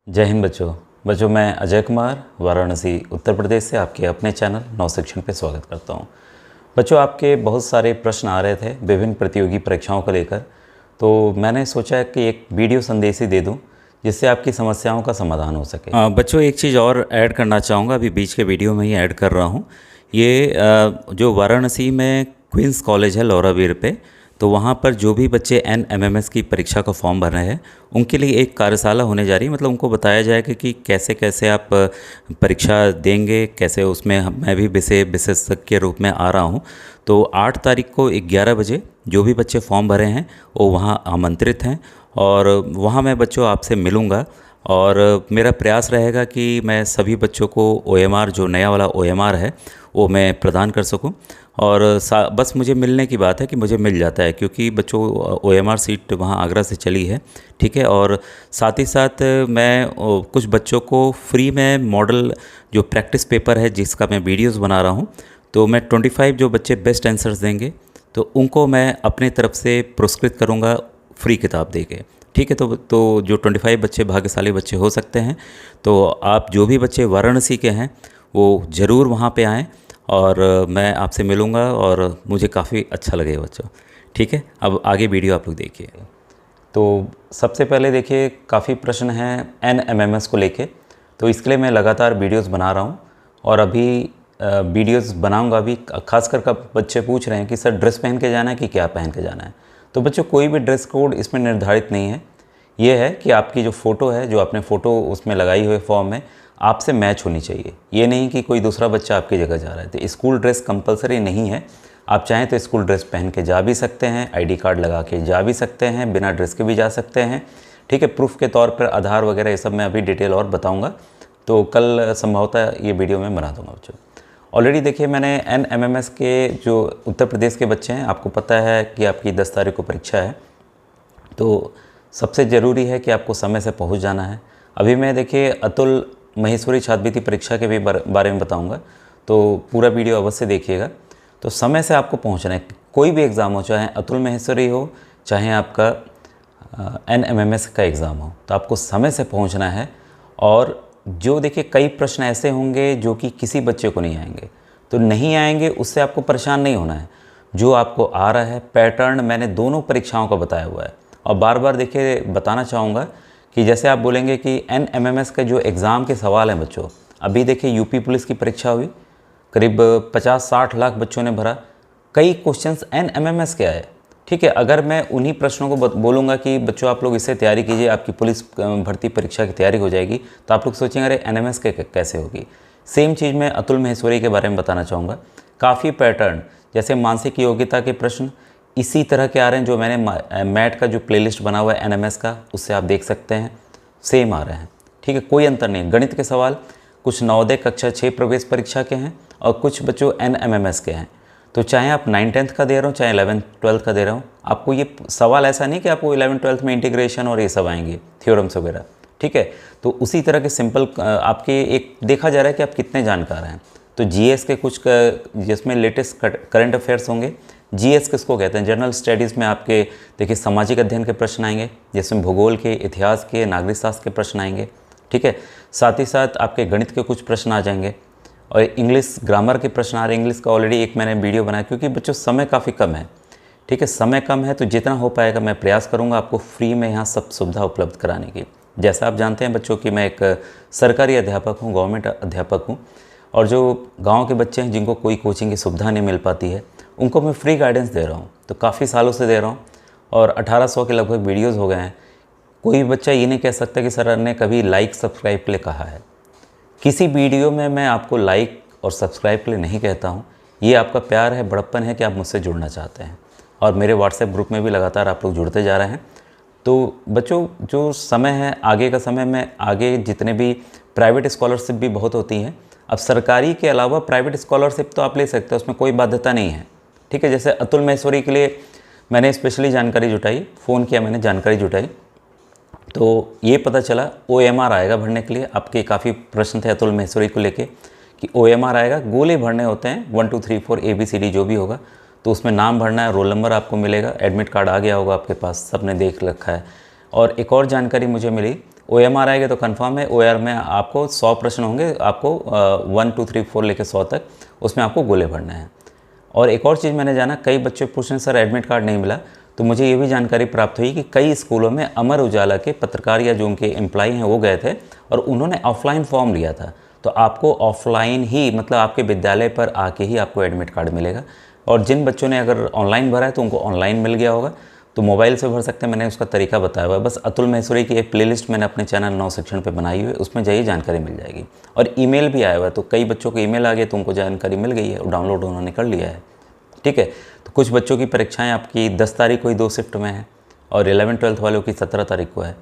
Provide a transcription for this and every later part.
जय हिंद बच्चों मैं अजय कुमार वाराणसी उत्तर प्रदेश से आपके अपने चैनल नव शिक्षण पे स्वागत करता हूँ। बच्चों आपके बहुत सारे प्रश्न आ रहे थे विभिन्न प्रतियोगी परीक्षाओं को लेकर, तो मैंने सोचा कि एक वीडियो संदेश ही दे दूँ जिससे आपकी समस्याओं का समाधान हो सके। बच्चों एक चीज़ और ऐड करना चाहूँगा, अभी बीच के वीडियो में ही ऐड कर रहा हूँ। ये जो वाराणसी में क्वींस कॉलेज है लौरावीर पे, तो वहाँ पर जो भी बच्चे NMMS की परीक्षा का फॉर्म भर रहे हैं उनके लिए एक कार्यशाला होने जा रही है। मतलब उनको बताया जाएगा कि कैसे कैसे आप परीक्षा देंगे, कैसे उसमें मैं भी विशेषज्ञ के रूप में आ रहा हूँ। तो 8 तारीख को 11 बजे जो भी बच्चे फॉर्म भरे हैं वो वहाँ आमंत्रित हैं और वहाँ मैं बच्चों आपसे मिलूँगा और मेरा प्रयास रहेगा कि मैं सभी बच्चों को OMR जो नया वाला OMR है वो मैं प्रदान कर सकूं। और बस मुझे मिलने की बात है कि मुझे मिल जाता है, क्योंकि बच्चों OMR सीट वहाँ आगरा से चली है, ठीक है। और साथ ही साथ मैं कुछ बच्चों को फ्री में मॉडल जो प्रैक्टिस पेपर है जिसका मैं वीडियोस बना रहा हूँ, तो मैं 25 जो बच्चे बेस्ट आंसर्स देंगे तो उनको मैं अपने तरफ से पुरस्कृत करूँगा फ्री किताब देके, ठीक है। तो जो 25 बच्चे भाग्यशाली बच्चे हो सकते हैं, तो आप जो भी बच्चे वाराणसी के हैं वो ज़रूर वहाँ पे आएँ और मैं आपसे मिलूँगा और मुझे काफ़ी अच्छा लगेगा बच्चों, ठीक है। अब आगे वीडियो आप लोग देखिए। तो सबसे पहले देखिए काफ़ी प्रश्न हैं NMMS को लेके, तो इसके लिए मैं लगातार वीडियोस बना रहा हूँ और अभी वीडियोस बनाऊँगा भी। खासकर का बच्चे पूछ रहे हैं कि सर ड्रेस पहन के जाना है कि क्या पहन के जाना है। तो बच्चों कोई भी ड्रेस कोड इसमें निर्धारित नहीं है। ये है कि आपकी जो फ़ोटो है, जो आपने फ़ोटो उसमें लगाई हुई फॉर्म में, आपसे मैच होनी चाहिए। ये नहीं कि कोई दूसरा बच्चा आपकी जगह जा रहा है। तो स्कूल ड्रेस कंपलसरी नहीं है, आप चाहें तो स्कूल ड्रेस पहन के जा भी सकते हैं, ID कार्ड लगा के जा भी सकते हैं, बिना ड्रेस के भी जा सकते हैं, ठीक है। प्रूफ के तौर पर आधार वगैरह ये सब मैं अभी डिटेल और बताऊँगा, तो कल संभवतः ये वीडियो मैं बना दूँगा बच्चों। ऑलरेडी देखिए मैंने NMMS के जो उत्तर प्रदेश के बच्चे हैं, आपको पता है कि आपकी 10 तारीख को परीक्षा है, तो सबसे ज़रूरी है कि आपको समय से पहुंच जाना है। अभी मैं देखिए अतुल महेश्वरी छात्रवृत्ति परीक्षा के भी बारे में बताऊंगा, तो पूरा वीडियो अवश्य देखिएगा। तो समय से आपको पहुंचना है, कोई भी एग्ज़ाम हो, चाहे अतुल महेश्वरी हो, चाहे आपका NMMS का एग्ज़ाम हो, तो आपको समय से पहुँचना है। और जो देखिए कई प्रश्न ऐसे होंगे जो कि किसी बच्चे को नहीं आएंगे, तो नहीं आएंगे उससे आपको परेशान नहीं होना है। जो आपको आ रहा है पैटर्न मैंने दोनों परीक्षाओं का बताया हुआ है। और बार बार देखिए बताना चाहूँगा कि जैसे आप बोलेंगे कि NMMS के जो एग्ज़ाम के सवाल हैं बच्चों, अभी देखिए UP पुलिस की परीक्षा हुई, करीब 50-60 लाख बच्चों ने भरा, कई क्वेश्चंस NMMS के आए, ठीक है। अगर मैं उन्हीं प्रश्नों को बोलूँगा कि बच्चों आप लोग इससे तैयारी कीजिए, आपकी पुलिस भर्ती परीक्षा की तैयारी हो जाएगी, तो आप लोग सोचेंगे अरे NMS के कैसे होगी। सेम चीज़ मैं अतुल महेश्वरी के बारे में बताना चाहूँगा। काफ़ी पैटर्न जैसे मानसिक योग्यता के प्रश्न इसी तरह के आ रहे हैं, जो मैंने मैट का जो प्लेलिस्ट बना हुआ है NMS का, उससे आप देख सकते हैं, सेम आ रहे हैं, ठीक है, कोई अंतर नहीं। गणित के सवाल कुछ नवोदय कक्षा 6 प्रवेश परीक्षा के हैं और कुछ बच्चों NMMS के हैं। तो चाहे आप 9th-10th का दे रहे हो, चाहे 11th-12th का दे रहे हो, आपको ये सवाल ऐसा नहीं कि आपको 11th-12th में इंटीग्रेशन और ये सब आएंगे, थ्योरम्स वगैरह, ठीक है। तो उसी तरह के सिंपल आपके एक देखा जा रहा है कि आप कितने जानकार हैं। तो GS के कुछ जिसमें लेटेस्ट करंट अफेयर्स होंगे। GS किसको कहते हैं? जनरल स्टडीज़ में आपके देखिए सामाजिक अध्ययन के प्रश्न आएंगे, जिसमें भूगोल के, इतिहास के, नागरिक शास्त्र के प्रश्न आएंगे, ठीक है। साथ ही साथ आपके गणित के कुछ प्रश्न आ जाएंगे और इंग्लिश ग्रामर के प्रश्न आ रहे हैं। इंग्लिश का ऑलरेडी एक मैंने वीडियो बनाया, क्योंकि बच्चों समय काफ़ी कम है, ठीक है। समय कम है तो जितना हो पाएगा मैं प्रयास करूँगा आपको फ्री में यहाँ सब सुविधा उपलब्ध कराने की। जैसा आप जानते हैं बच्चों कि मैं एक सरकारी अध्यापक हूँ, गवर्नमेंट अध्यापक हूँ, और जो गाँव के बच्चे हैं जिनको कोई कोचिंग की सुविधा नहीं मिल पाती है, उनको मैं फ्री गाइडेंस दे रहा हूँ। तो काफ़ी सालों से दे रहा हूँ और 1800 के लगभग वीडियोस हो गए हैं। कोई बच्चा ये नहीं कह सकता कि सर ने कभी लाइक सब्सक्राइब के लिए कहा है। किसी वीडियो में मैं आपको लाइक और सब्सक्राइब के लिए नहीं कहता हूँ। ये आपका प्यार है, बड़प्पन है कि आप मुझसे जुड़ना चाहते हैं, और मेरे व्हाट्सएप ग्रुप में भी लगातार आप लोग जुड़ते जा रहे हैं। तो बच्चों जो समय है, आगे का समय में आगे जितने भी प्राइवेट स्कॉलरशिप भी बहुत होती हैं। अब सरकारी के अलावा प्राइवेट स्कॉलरशिप तो आप ले सकते हैं, उसमें कोई बाध्यता नहीं है, ठीक है। जैसे अतुल महेश्वरी के लिए मैंने स्पेशली जानकारी जुटाई, फ़ोन किया मैंने, जानकारी जुटाई, तो ये पता चला OMR आएगा भरने के लिए। आपके काफ़ी प्रश्न थे अतुल महेश्वरी को लेके कि OMR आएगा, गोले भरने होते हैं 1 2 3 4 ABCD जो भी होगा, तो उसमें नाम भरना है, रोल नंबर आपको मिलेगा, एडमिट कार्ड आ गया होगा आपके पास, सबने देख रखा है। और एक और जानकारी मुझे मिली OMR आएगा तो कंफर्म है। OR में आपको 100 प्रश्न होंगे, आपको 1 2 3 4 लेके 100 तक उसमें आपको गोले भरना है। और एक और चीज़ मैंने जाना, कई बच्चे पूछ रहे हैं सर एडमिट कार्ड नहीं मिला, तो मुझे ये भी जानकारी प्राप्त हुई कि कई स्कूलों में अमर उजाला के पत्रकार या जो उनके एम्प्लॉई हैं वो गए थे और उन्होंने ऑफलाइन फॉर्म लिया था। तो आपको ऑफलाइन ही, मतलब आपके विद्यालय पर आके ही आपको एडमिट कार्ड मिलेगा। और जिन बच्चों ने अगर ऑनलाइन भरा है तो उनको ऑनलाइन मिल गया होगा, तो मोबाइल से भर सकते हैं, मैंने उसका तरीका बताया हुआ है। बस अतुल महेश्वरी की एक प्लेलिस्ट मैंने अपने चैनल 9 शिक्षण पे बनाई हुई है, उसमें जाइए जानकारी मिल जाएगी। और ईमेल भी आया हुआ है, तो कई बच्चों को ईमेल आ गया तो उनको जानकारी मिल गई है, डाउनलोड उन्होंने कर लिया है। ठीक है, तो कुछ बच्चों की परीक्षाएं आपकी 10 तारीख को ही 2 शिफ्ट में है और 11-12 वालों की 17 तारीख को है।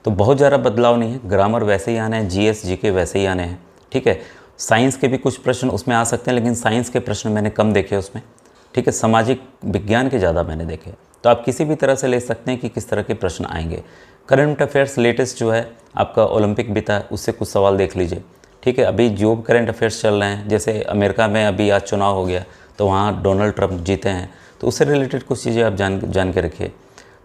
तो बहुत ज़्यादा बदलाव नहीं है, ग्रामर वैसे ही आने हैं, GS GK वैसे ही आने हैं। ठीक है, साइंस के भी कुछ प्रश्न उसमें आ सकते हैं, लेकिन साइंस के प्रश्न मैंने कम देखे उसमें। ठीक है, सामाजिक विज्ञान के ज़्यादा मैंने देखे। तो आप किसी भी तरह से ले सकते हैं कि किस तरह के प्रश्न आएंगे। करंट अफेयर्स लेटेस्ट जो है आपका ओलंपिक बीता है, उससे कुछ सवाल देख लीजिए। ठीक है, अभी जो करंट अफेयर्स चल रहे हैं, जैसे अमेरिका में अभी आज चुनाव हो गया तो वहाँ डोनाल्ड ट्रंप जीते हैं, तो उससे रिलेटेड कुछ चीज़ें आप जान के रखिए।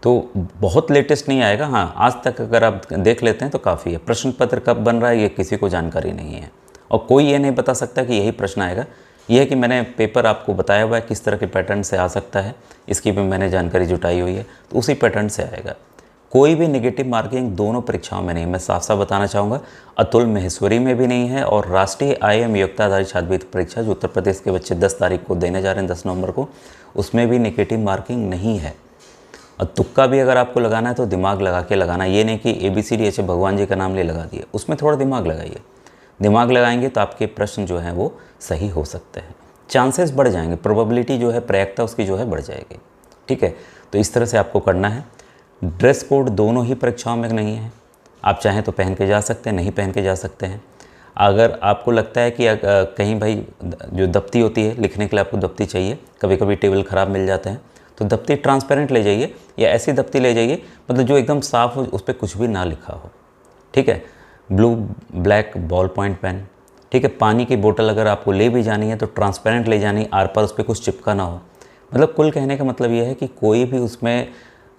तो बहुत लेटेस्ट नहीं आएगा, हाँ आज तक अगर आप देख लेते हैं तो काफ़ी है। प्रश्न पत्र कब बन रहा है ये किसी को जानकारी नहीं है, और कोई ये नहीं बता सकता कि यही प्रश्न आएगा। यह है कि मैंने पेपर आपको बताया हुआ है किस तरह के पैटर्न से आ सकता है, इसकी भी मैंने जानकारी जुटाई हुई है, तो उसी पैटर्न से आएगा। कोई भी नेगेटिव मार्किंग दोनों परीक्षाओं में नहीं, मैं साफ साफ बताना चाहूँगा। अतुल महेश्वरी में भी नहीं है, और राष्ट्रीय IIM योग्यता आधारित छात्रवृत्ति परीक्षा जो उत्तर प्रदेश के बच्चे 10 तारीख को देने जा रहे हैं, 10 नवंबर को, उसमें भी नेगेटिव मार्किंग नहीं है। और तुक्का भी अगर आपको लगाना है तो दिमाग लगा के लगाना, ये नहीं कि ABCD भगवान जी का नाम ले लगा दिए, उसमें थोड़ा दिमाग लगाइए। दिमाग लगाएंगे तो आपके प्रश्न जो हैं वो सही हो सकते हैं, चांसेस बढ़ जाएंगे, प्रोबेबिलिटी जो है, प्रायिकता उसकी जो है बढ़ जाएगी। ठीक है, तो इस तरह से आपको करना है। ड्रेस कोड दोनों ही परीक्षाओं में नहीं है, आप चाहें तो पहन के जा सकते हैं, नहीं पहन के जा सकते हैं। अगर आपको लगता है कि कहीं भाई जो दफ्ती होती है लिखने के लिए आपको दफ्ती चाहिए, कभी कभी टेबल ख़राब मिल जाते हैं, तो दफ्ती ट्रांसपेरेंट ले जाइए, या ऐसी दफ्ती ले जाइए मतलब जो एकदम साफ़ हो, उस पर कुछ भी ना लिखा हो। ठीक है, blue black ball point pen. ठीक है, पानी की बोतल अगर आपको ले भी जानी है तो ट्रांसपेरेंट ले जानी, आर पार उस पर कुछ चिपका ना हो। मतलब कुल कहने का मतलब ये है कि कोई भी उसमें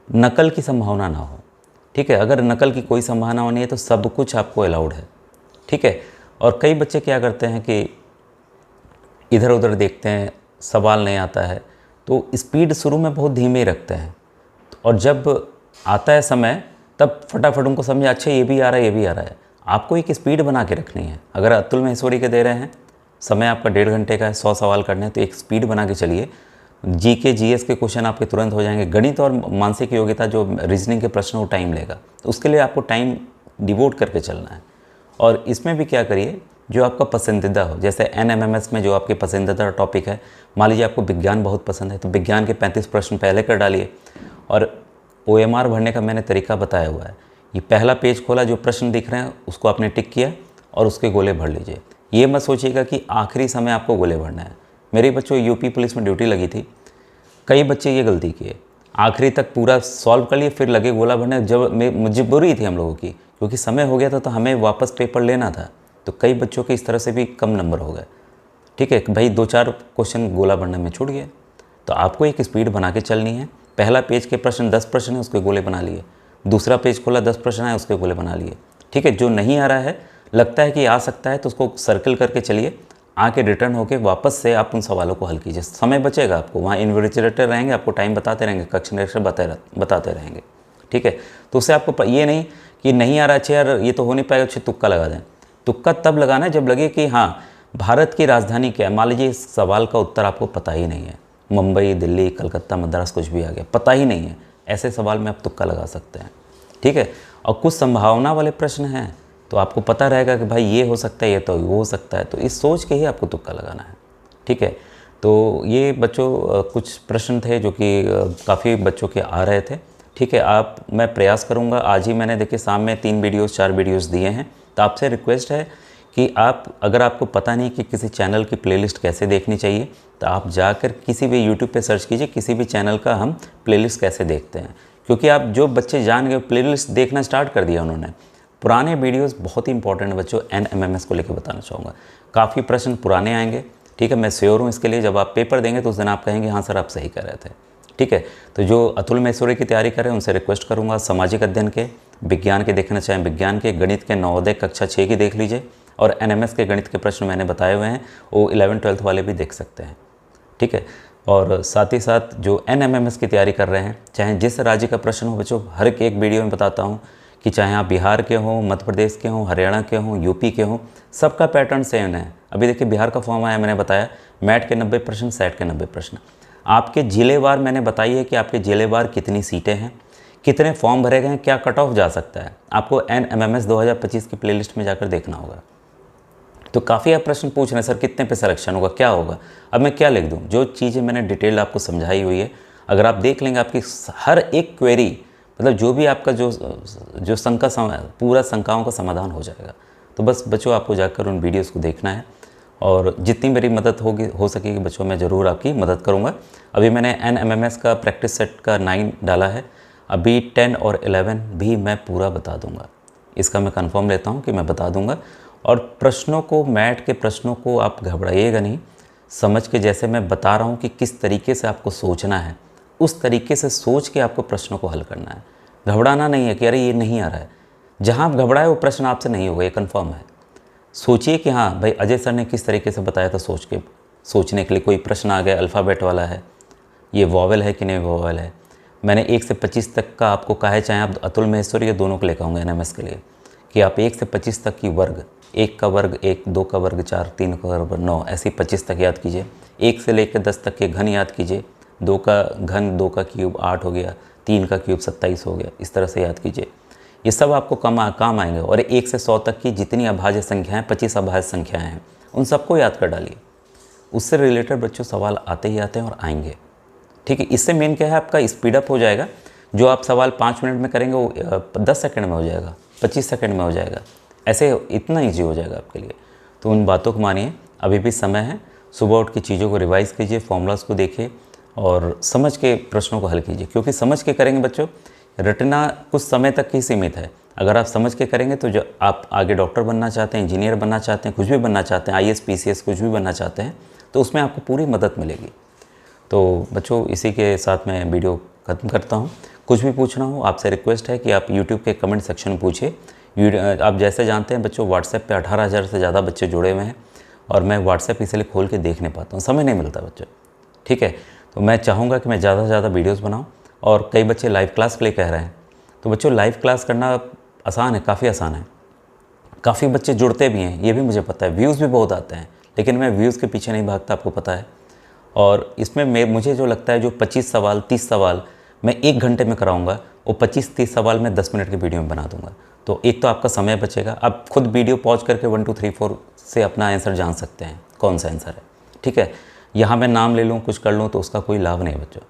नकल की संभावना ना हो। ठीक है, अगर नकल की कोई संभावना नहीं है तो सब कुछ आपको अलाउड है। ठीक है, और कई बच्चे क्या करते हैं कि इधर उधर देखते हैं, सवाल नहीं आता है तो स्पीड शुरू में बहुत धीमे रखते हैं, और जब आता है समय तब फटाफट उनको समझ, अच्छा ये भी आ रहा है, ये भी आ रहा है। आपको एक स्पीड बना के रखनी है। अगर अतुल महेश्वरी के दे रहे हैं, समय आपका 1.5 घंटे का है, 100 सवाल करने हैं, तो एक स्पीड बना के चलिए। GK GS के क्वेश्चन आपके तुरंत हो जाएंगे। गणित और मानसिक योग्यता जो रीजनिंग के प्रश्न वो टाइम लेगा, तो उसके लिए आपको टाइम डिवोट करके चलना है। और इसमें भी क्या करिए, जो आपका पसंदीदा हो, जैसे NMMS में जो आपके पसंदीदा टॉपिक है, मान लीजिए आपको विज्ञान बहुत पसंद है तो विज्ञान के 35 प्रश्न पहले कर डालिए। और OMR भरने का मैंने तरीका बताया हुआ है। ये पहला पेज खोला, जो प्रश्न दिख रहे हैं उसको आपने टिक किया और उसके गोले भर लीजिए। ये मत सोचिएगा कि आखिरी समय आपको गोले भरना है। मेरे बच्चों UP पुलिस में ड्यूटी लगी थी, कई बच्चे ये गलती किए, आखिरी तक पूरा सॉल्व कर लिए फिर लगे गोला भरने। जब मजबूरी थी हम लोगों की, क्योंकि समय हो गया था तो हमें वापस पेपर लेना था, तो कई बच्चों के इस तरह से भी कम नंबर हो गए। ठीक है भाई, 2-4 क्वेश्चन गोला भरने में छूट गए। तो आपको एक स्पीड बना के चलनी है। पहला पेज के प्रश्न 10 प्रश्न है, उसके गोले बना लिए। दूसरा पेज खोला, 10 प्रश्न है, उसके गोले बना लिए। ठीक है, जो नहीं आ रहा है, लगता है कि आ सकता है, तो उसको सर्कल करके चलिए, आके रिटर्न होके वापस से आप उन सवालों को हल कीजिए। समय बचेगा आपको, वहाँ इन्विजिलेटर रहेंगे, आपको टाइम बताते रहेंगे, कक्ष निरीक्षक बताते रहेंगे। ठीक है, तो उससे आपको ये नहीं कि नहीं आ रहा, अच्छा यार ये तो हो नहीं पाएगा, अच्छा तुक्का लगा दें। तुक्का तब लगाना है जब लगे कि हाँ भारत की राजधानी क्या है। मान लीजिए इस सवाल का उत्तर आपको पता ही नहीं है, मुंबई, दिल्ली, कलकत्ता, मद्रास, कुछ भी आ गया, पता ही नहीं है, ऐसे सवाल में आप तुक्का लगा सकते हैं। ठीक है, और कुछ संभावना वाले प्रश्न हैं तो आपको पता रहेगा कि भाई ये हो सकता है, ये तो वो हो सकता है, तो इस सोच के ही आपको तुक्का लगाना है। ठीक है, तो ये बच्चों कुछ प्रश्न थे जो कि काफ़ी बच्चों के आ रहे थे। ठीक है, मैं प्रयास करूँगा, आज ही मैंने देखिए शाम में 3 वीडियोज़ 4 वीडियोज़ दिए हैं, तो आपसे रिक्वेस्ट है कि अगर आपको पता नहीं कि किसी चैनल की प्लेलिस्ट कैसे देखनी चाहिए, तो आप जाकर किसी भी यूट्यूब पे सर्च कीजिए, किसी भी चैनल का हम प्लेलिस्ट कैसे देखते हैं। क्योंकि आप जो बच्चे जान गए प्लेलिस्ट देखना स्टार्ट कर दिया उन्होंने। पुराने वीडियोस बहुत ही इंपॉर्टेंट है बच्चों, NMMS को लेकर बताना चाहूँगा। काफ़ी प्रश्न पुराने आएंगे। ठीक है, मैं श्योर हूँ इसके लिए, जब आप पेपर देंगे तो उस दिन आप कहेंगे हाँ सर आप सही कर रहे थे। ठीक ठीक है। तो जो अतुल महेश्वरी की तैयारी करें उनसे रिक्वेस्ट करूँगा सामाजिक अध्ययन के, विज्ञान के देखना चाहें विज्ञान के, गणित के नवोदय कक्षा 6 की देख लीजिए, और एनएमएस के गणित के प्रश्न मैंने बताए हुए हैं वो 11-12 वाले भी देख सकते हैं, ठीक है। और साथ ही साथ जो एनएमएमएस की तैयारी कर रहे हैं, चाहे जिस राज्य का प्रश्न हो बच्चों, हर एक वीडियो में बताता हूँ कि चाहे आप बिहार के हों, मध्य प्रदेश के हों, हरियाणा के हों, यूपी के हों, सबका पैटर्न सेम है। अभी देखिए बिहार का फॉर्म आया, मैंने बताया मैट के 90 प्रश्न, सेट के 90 प्रश्न। आपके जिलेवार मैंने बताई है कि आपके जिलेवार कितनी सीटें हैं, कितने फॉर्म भरे गए हैं, क्या कट ऑफ जा सकता है, आपको एनएमएमएस 2025 की प्लेलिस्ट में जाकर देखना होगा। तो काफ़ी आप प्रश्न पूछ रहे हैं सर कितने पे सिलेक्शन होगा, क्या होगा। अब मैं क्या लिख दूं, जो चीज़ें मैंने डिटेल आपको समझाई हुई है, अगर आप देख लेंगे आपकी हर एक क्वेरी, मतलब जो भी आपका जो शंका पूरा शंकाओं का समाधान हो जाएगा। तो बस बच्चों आपको जाकर उन वीडियोस को देखना है, और जितनी मेरी मदद हो सकेगी बच्चों मैं ज़रूर आपकी मदद करूँगा। अभी मैंने एनएमएमएस का प्रैक्टिस सेट का 9 डाला है, अभी 10 और 11 भी मैं पूरा बता दूँगा, इसका मैं कन्फर्म लेता हूँ कि मैं बता दूँगा। और प्रश्नों को, मैट के प्रश्नों को आप घबराइएगा नहीं, समझ के, जैसे मैं बता रहा हूँ कि किस तरीके से आपको सोचना है, उस तरीके से सोच के आपको प्रश्नों को हल करना है। घबराना नहीं है कि अरे ये नहीं आ रहा है, जहाँ आप घबराए वो प्रश्न आपसे नहीं होगा, ये कन्फर्म है। सोचिए कि हाँ भाई अजय सर ने किस तरीके से बताया था, सोचने के लिए कोई प्रश्न आ गया अल्फ़ाबेट वाला है, ये वॉवेल है कि नहीं वॉवेल है। मैंने 1 से 25 तक का आपको कहा है, चाहे आप अतुल महेश्वरी के दोनों को लेकर आऊँगा एनएमएस के लिए, कि आप 1 से 25 तक की वर्ग, 1 का वर्ग 1, 2 का वर्ग 4, 3 का वर्ग 9, ऐसे 25 तक याद कीजिए। 1 से लेकर 10 तक के घन याद कीजिए, 2 का घन, 2 का क्यूब 8 हो गया, 3 का क्यूब 27 हो गया, इस तरह से याद कीजिए। ये सब आपको काम आएंगे। और 1 से 100 तक की जितनी अभाज्य संख्याएँ, 25 अभाज्य संख्याएँ हैं, उन सबको याद कर डालिए। उससे रिलेटेड बच्चों सवाल आते ही आते हैं और आएंगे, ठीक है। इससे मेन क्या है, आपका स्पीड अप हो जाएगा। जो आप सवाल 5 मिनट में करेंगे वो 10 सेकंड में हो जाएगा, 25 सेकंड में हो जाएगा, ऐसे इतना ईजी हो जाएगा आपके लिए। तो उन बातों को मानिए, अभी भी समय है। सुबह उठ के चीज़ों को रिवाइज़ कीजिए, फॉर्मूलाज को देखिए और समझ के प्रश्नों को हल कीजिए, क्योंकि समझ के करेंगे बच्चों, रटना कुछ समय तक ही सीमित है। अगर आप समझ के करेंगे तो जो आप आगे डॉक्टर बनना चाहते हैं, इंजीनियर बनना चाहते हैं, कुछ भी बनना चाहते हैं, आईएएस पीसीएस कुछ भी बनना चाहते हैं, तो उसमें आपको पूरी मदद मिलेगी। तो बच्चों इसी के साथ मैं वीडियो ख़त्म करता हूँ। कुछ भी पूछना हो आपसे रिक्वेस्ट है कि आप यूट्यूब के कमेंट सेक्शन में पूछिए। आप जैसे जानते हैं बच्चों, व्हाट्सएप पे 18,000 से ज़्यादा बच्चे जुड़े हुए हैं, और मैं व्हाट्सएप इसलिए खोल के देख नहीं पाता हूँ, समय नहीं मिलता बच्चों, ठीक है। तो मैं चाहूँगा कि मैं ज़्यादा से ज़्यादा वीडियोस बनाऊँ। और कई बच्चे लाइव क्लास के लिए कह रहे हैं, तो बच्चों लाइव क्लास करना आसान है, काफ़ी आसान है। काफ़ी बच्चे जुड़ते भी हैं, ये भी मुझे पता है, व्यूज़ भी बहुत आते हैं, लेकिन मैं व्यूज़ के पीछे नहीं भागता, आपको पता है। और इसमें मुझे जो लगता है, जो 25 सवाल 30 सवाल मैं 1 घंटे में कराऊंगा, वो 25-30 सवाल मैं 10 मिनट की वीडियो में बना दूंगा। तो एक तो आपका समय बचेगा, आप खुद वीडियो पॉज करके 1 2 3 4 से अपना आंसर जान सकते हैं कौन सा आंसर है, ठीक है। यहाँ मैं नाम ले लूँ, कुछ कर लूँ, तो उसका कोई लाभ नहीं बच्चों,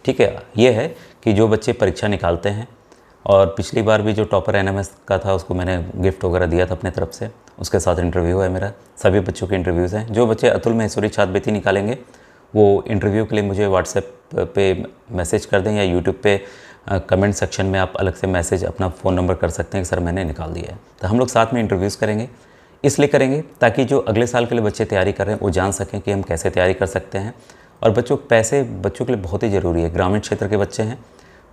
ठीक है। ये है कि जो बच्चे परीक्षा निकालते हैं, और पिछली बार भी जो टॉपर एनएमएस का था उसको मैंने गिफ्ट वगैरह दिया था अपने तरफ से, उसके साथ इंटरव्यू है मेरा, सभी बच्चों के इंटरव्यूज़ हैं। जो बच्चे अतुल महेश्वरी छात्रवृत्ति निकालेंगे वो इंटरव्यू के लिए मुझे व्हाट्सएप पे मैसेज कर दें, या यूट्यूब पे कमेंट सेक्शन में आप अलग से मैसेज अपना फ़ोन नंबर कर सकते हैं कि सर मैंने निकाल दिया है। तो हम लोग साथ में इंटरव्यूज़ करेंगे, इसलिए करेंगे ताकि जो अगले साल के लिए बच्चे तैयारी कर रहे हैं वो जान सकें कि हम कैसे तैयारी कर सकते हैं। और बच्चों पैसे बच्चों के लिए बहुत ही ज़रूरी है, ग्रामीण क्षेत्र के बच्चे हैं,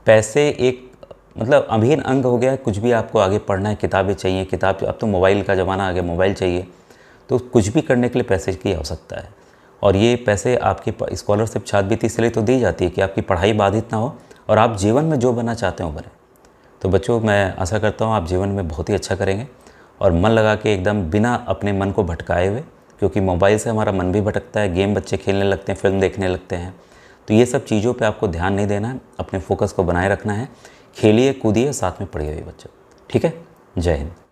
पैसे एक मतलब अभिन्न अंग हो गया है। कुछ भी आपको आगे पढ़ना है, किताबें चाहिए, अब तो मोबाइल का ज़माना आ गया, मोबाइल चाहिए, तो कुछ भी करने के लिए पैसे की आवश्यकता है। और ये पैसे आपकी स्कॉलरशिप छात्रवृत्ति इसलिए तो दी जाती है कि आपकी पढ़ाई बाधित ना हो और आप जीवन में जो बनना चाहते हो बने। तो बच्चों मैं आशा करता हूँ आप जीवन में बहुत ही अच्छा करेंगे, और मन लगा के एकदम बिना अपने मन को भटकाए हुए, क्योंकि मोबाइल से हमारा मन भी भटकता है, गेम बच्चे खेलने लगते हैं, फिल्म देखने लगते हैं। तो ये सब चीज़ों पे आपको ध्यान नहीं देना है, अपने फोकस को बनाए रखना है। खेलिए, कूदिए, साथ में पढ़िए बच्चों, ठीक है। जय हिंद।